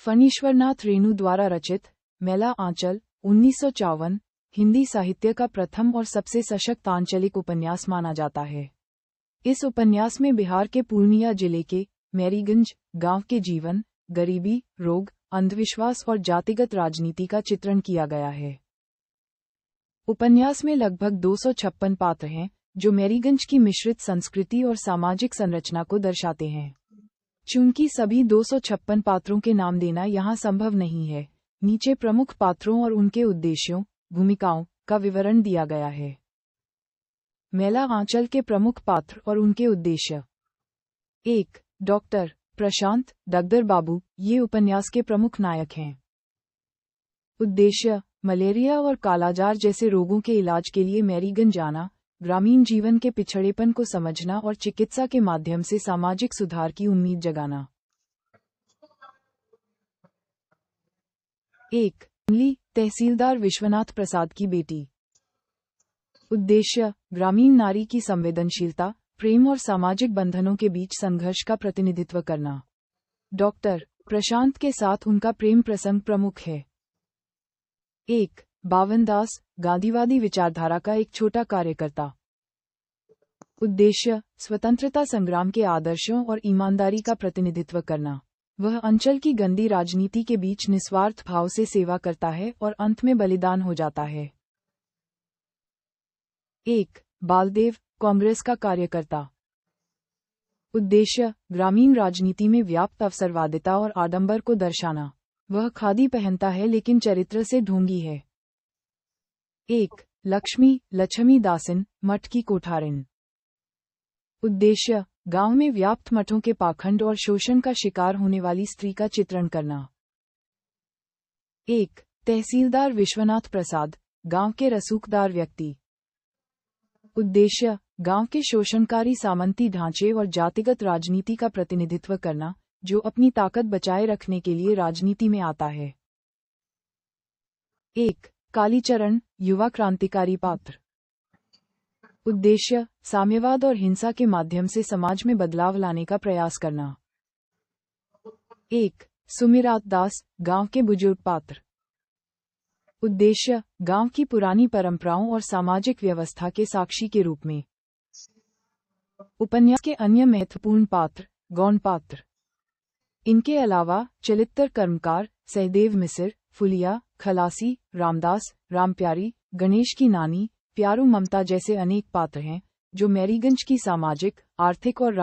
फणीश्वरनाथ रेणु द्वारा रचित मेला आंचल 1954 हिंदी साहित्य का प्रथम और सबसे सशक्त आंचलिक उपन्यास माना जाता है। इस उपन्यास में बिहार के पूर्णिया जिले के मैरीगंज गांव के जीवन, गरीबी, रोग, अंधविश्वास और जातिगत राजनीति का चित्रण किया गया है। उपन्यास में लगभग 256 पात्र हैं, जो मैरीगंज की मिश्रित संस्कृति और सामाजिक संरचना को दर्शाते हैं। चूंकि सभी 256 पात्रों के नाम देना यहाँ संभव नहीं है, नीचे प्रमुख पात्रों और उनके उद्देश्यों, भूमिकाओं का विवरण दिया गया है। मेला आंचल के प्रमुख पात्र और उनके उद्देश्य। 1. डॉक्टर प्रशांत डगदर बाबू, ये उपन्यास के प्रमुख नायक हैं। उद्देश्य: मलेरिया और कालाजार जैसे रोगों के इलाज के लिए मैरीगंज जाना, ग्रामीण जीवन के पिछड़ेपन को समझना और चिकित्सा के माध्यम से सामाजिक सुधार की उम्मीद जगाना। 1. तहसीलदार विश्वनाथ प्रसाद की बेटी। उद्देश्य: ग्रामीण नारी की संवेदनशीलता, प्रेम और सामाजिक बंधनों के बीच संघर्ष का प्रतिनिधित्व करना। डॉक्टर प्रशांत के साथ उनका प्रेम प्रसंग प्रमुख है। 1. बावनदास, गांधीवादी विचारधारा का एक छोटा कार्यकर्ता। उद्देश्य: स्वतंत्रता संग्राम के आदर्शों और ईमानदारी का प्रतिनिधित्व करना। वह अंचल की गंदी राजनीति के बीच निस्वार्थ भाव से सेवा करता है और अंत में बलिदान हो जाता है। 1. बालदेव, कांग्रेस का कार्यकर्ता। उद्देश्य: ग्रामीण राजनीति में व्याप्त अवसरवादिता और आडंबर को दर्शाना। वह खादी पहनता है लेकिन चरित्र से ढोंगी है। 1. लक्ष्मी दासिन, मठ की कोठारिन। उद्देश्य: गांव में व्याप्त मठों के पाखंड और शोषण का शिकार होने वाली स्त्री का चित्रण करना। 1. तहसीलदार विश्वनाथ प्रसाद, गांव के रसूखदार व्यक्ति। उद्देश्य: गांव के शोषणकारी सामंती ढांचे और जातिगत राजनीति का प्रतिनिधित्व करना, जो अपनी ताकत बचाए रखने के लिए राजनीति में आता है। 1. कालीचरण, युवा क्रांतिकारी पात्र। उद्देश्य: साम्यवाद और हिंसा के माध्यम से समाज में बदलाव लाने का प्रयास करना। 1. सुमिरात दास, गांव के बुजुर्ग पात्र। उद्देश्य: गांव की पुरानी परंपराओं और सामाजिक व्यवस्था के साक्षी के रूप में। उपन्यास के अन्य महत्वपूर्ण पात्र, गौण पात्र। इनके अलावा चलित्र कर्मकार, सहदेव मिसिर, फुलिया, खलासी, रामदास, रामप्यारी, गणेश की नानी, प्यारू ममता जैसे अनेक पात्र हैं, जो मैरीगंज की सामाजिक, आर्थिक और